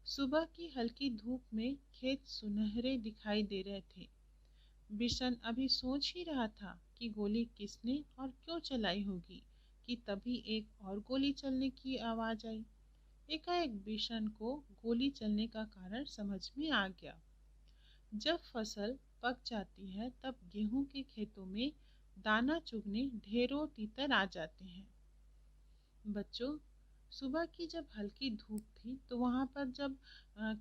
सुबह की हल्की धूप में खेत सुनहरे दिखाई दे रहे थे। बिशन अभी सोच ही रहा था कि गोली किसने और क्यों चलाई होगी कि तभी एक और गोली चलने की आवाज आई। एकाएक बिशन को गोली चलने का कारण समझ में आ गया। जब फसल पक जाती है तब गेहूं के खेतों में दाना चुगने ढेरों तीतर आ जाते हैं। बच्चों, सुबह की जब हल्की धूप थी तो वहां पर जब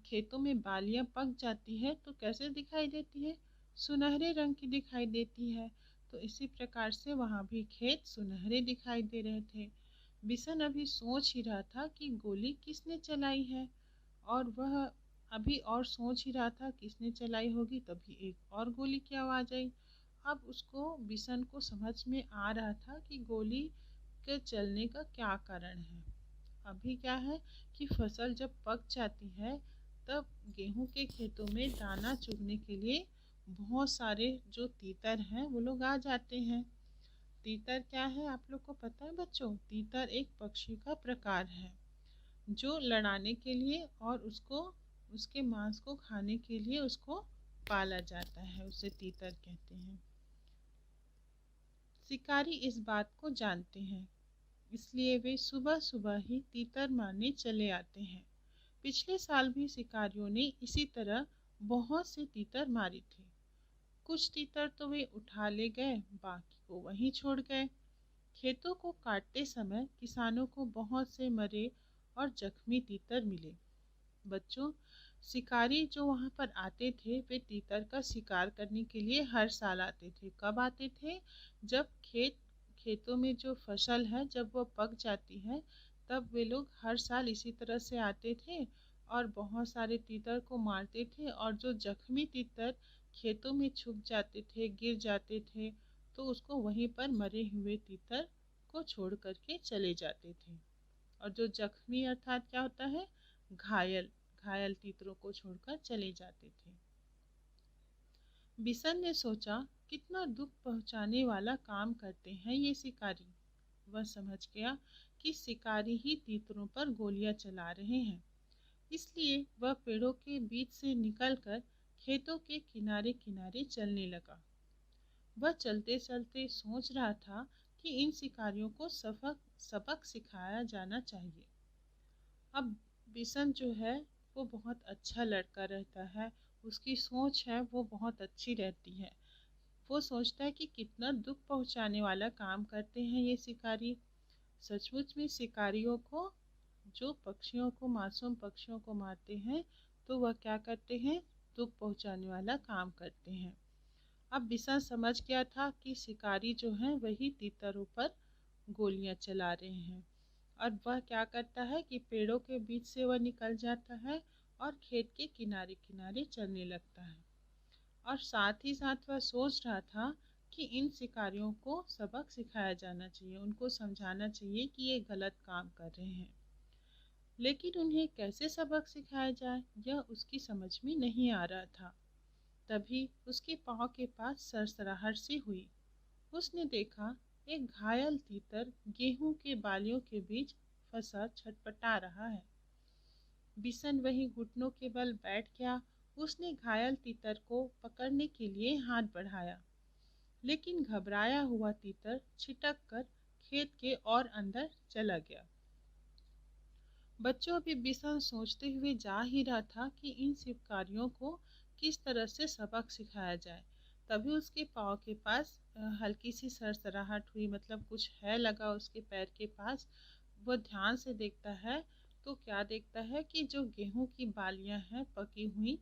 खेतों में बालियां पक जाती है तो कैसे दिखाई देती है? सुनहरे रंग की दिखाई देती है। तो इसी प्रकार से वहां भी खेत सुनहरे दिखाई दे रहे थे। बिशन अभी सोच ही रहा था कि गोली किसने चलाई है, और वह अभी और सोच ही रहा था किसने चलाई होगी, तभी एक और गोली की आवाज आई। अब उसको बिशन को समझ में आ रहा था कि गोली के चलने का क्या कारण है। अभी क्या है कि फसल जब पक जाती है तब गेहूं के खेतों में दाना चुगने के लिए बहुत सारे जो तीतर हैं वो लोग आ जाते हैं। तीतर क्या है आप लोग को पता है बच्चों? तीतर एक पक्षी का प्रकार है जो लड़ाने के लिए और उसको उसके मांस को खाने के लिए उसको पाला जाता है, उसे तीतर कहते हैं। शिकारी इस बात को जानते हैं, इसलिए वे सुबह सुबह ही तीतर मारने चले आते हैं। पिछले साल भी शिकारियों ने इसी तरह बहुत से तीतर मारे थे। कुछ तीतर तो वे उठा ले गए, बाकी को वहीं छोड़ गए। खेतों को काटते समय किसानों को बहुत से मरे और जख्मी तीतर मिले। बच्चों, शिकारी जो वहां पर आते थे वे तीतर का शिकार करने के लिए हर साल आते थे। कब आते थे? जब खेतों में जो फसल है जब वो पक जाती है तब वे लोग हर साल इसी तरह से आते थे और बहुत सारे तीतर को मारते थे, और जो जख्मी तीतर खेतों में छुप जाते थे, गिर जाते थे, तो उसको वहीं पर मरे हुए तीतर को छोड़ करके चले जाते थे। और जो जख्मी अर्थात क्या होता है? घायल घायल तीतरों को छोड़कर चले जाते थे। बिशन ने सोचा, कितना दुख पहुंचाने वाला काम करते हैं ये शिकारी। वह समझ गया कि शिकारी ही तीतरों पर गोलियां चला रहे हैं। इसलिए वह पेड़ों के बीच से निकलकर खेतों के किनारे किनारे चलने लगा। वह चलते चलते सोच रहा था कि इन शिकारियों को सबक सबक सिखाया जाना चाहिए। अब बिशन जो है वो बहुत अच्छा लड़का रहता है, उसकी सोच है वो बहुत अच्छी रहती है। वो सोचता है कि कितना दुख पहुंचाने वाला काम करते हैं ये शिकारी। सचमुच में शिकारियों को, जो पक्षियों को, मासूम पक्षियों को मारते हैं, तो वह क्या करते हैं? दुख पहुंचाने वाला काम करते हैं। अब बिशन समझ गया था कि शिकारी जो हैं वही तीतरों पर गोलियां चला रहे हैं। और वह क्या करता है कि पेड़ों के बीच से वह निकल जाता है और खेत के किनारे किनारे चलने लगता है। और साथ ही साथ वह सोच रहा था कि इन शिकारियों को सबक सिखाया जाना चाहिए, उनको समझाना चाहिए कि ये गलत काम कर रहे हैं। लेकिन उन्हें कैसे सबक सिखाया जाए यह उसकी समझ में नहीं आ रहा था। तभी उसके पाँव के पास सरसराहट सी हुई। उसने देखा एक घायल तीतर गेहूं के बालियों के बीच फंसा छटपटा रहा है। बिशन वहीं घुटनों के बल बैठ गया। उसने घायल तीतर को पकड़ने के लिए हाथ बढ़ाया, लेकिन घबराया हुआ तीतर छिटक कर खेत के और अंदर चला गया। बच्चों, अभी बिशन सोचते हुए जा ही रहा था कि इन शिकारियों को किस तरह से सबक सिखाया जाए। तभी उसके पाँव के पास हल्की सी सरसराहट हुई, मतलब कुछ है लगा उसके पैर के पास। वह ध्यान से देखता है तो क्या देखता है कि जो गेहूं की बालियां हैं पकी हुई,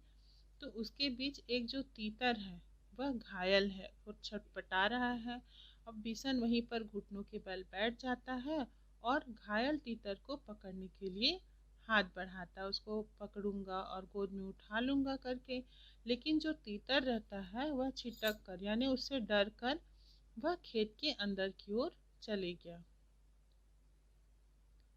तो उसके बीच एक जो तीतर है वह घायल है, वो छटपटा रहा है। अब बिशन वहीं पर घुटनों के बल बैठ जाता है और घायल तीतर को पकड़ने के लिए हाथ बढ़ाता है, उसको पकड़ूंगा और गोद में उठा लूंगा करके। लेकिन जो तीतर रहता है वह छिटक कर, यानी उससे डर कर वह खेत के अंदर की ओर चले गया।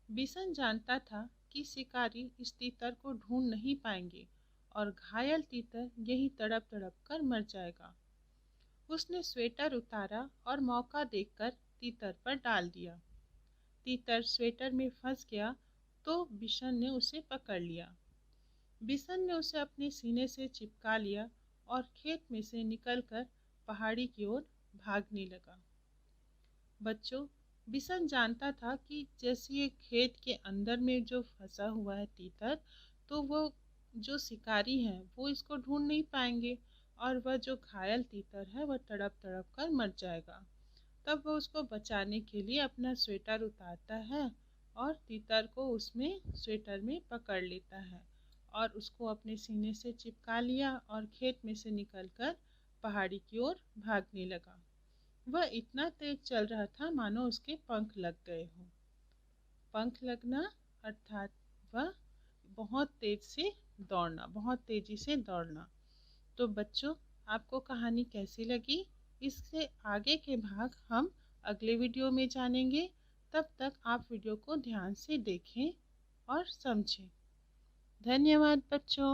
बिशन जानता था कि शिकारी इस तीतर को ढूंढ नहीं पाएंगे और घायल तीतर यही तड़प तड़प कर मर जाएगा। उसने स्वेटर उतारा और मौका देखकर तीतर पर डाल दिया। तीतर स्वेटर में फंस गया तो बिशन ने उसे पकड़ लिया। बिशन ने उसे अपने सीने से चिपका लिया और खेत में से निकलकर पहाड़ी की ओर भागने लगा। बच्चों, बिशन जानता था कि जैसे ये खेत के अंदर में जो फंसा हुआ है तीतर, तो वो जो शिकारी हैं वो इसको ढूंढ नहीं पाएंगे और वह जो घायल तीतर है वह तड़प तड़प कर मर जाएगा। तब वो उसको बचाने के लिए अपना स्वेटर उतारता है और तीतर को उसमें स्वेटर में पकड़ लेता है और उसको अपने सीने से चिपका लिया और खेत में से निकलकर पहाड़ी की ओर भागने लगा। वह इतना तेज चल रहा था मानो उसके पंख लग गए हों। पंख लगना अर्थात वह बहुत तेज से दौड़ना, बहुत तेजी से दौड़ना। तो बच्चों, आपको कहानी कैसी लगी? इससे आगे के भाग हम अगले वीडियो में जानेंगे। तब तक आप वीडियो को ध्यान से देखें और समझें। धन्यवाद बच्चों।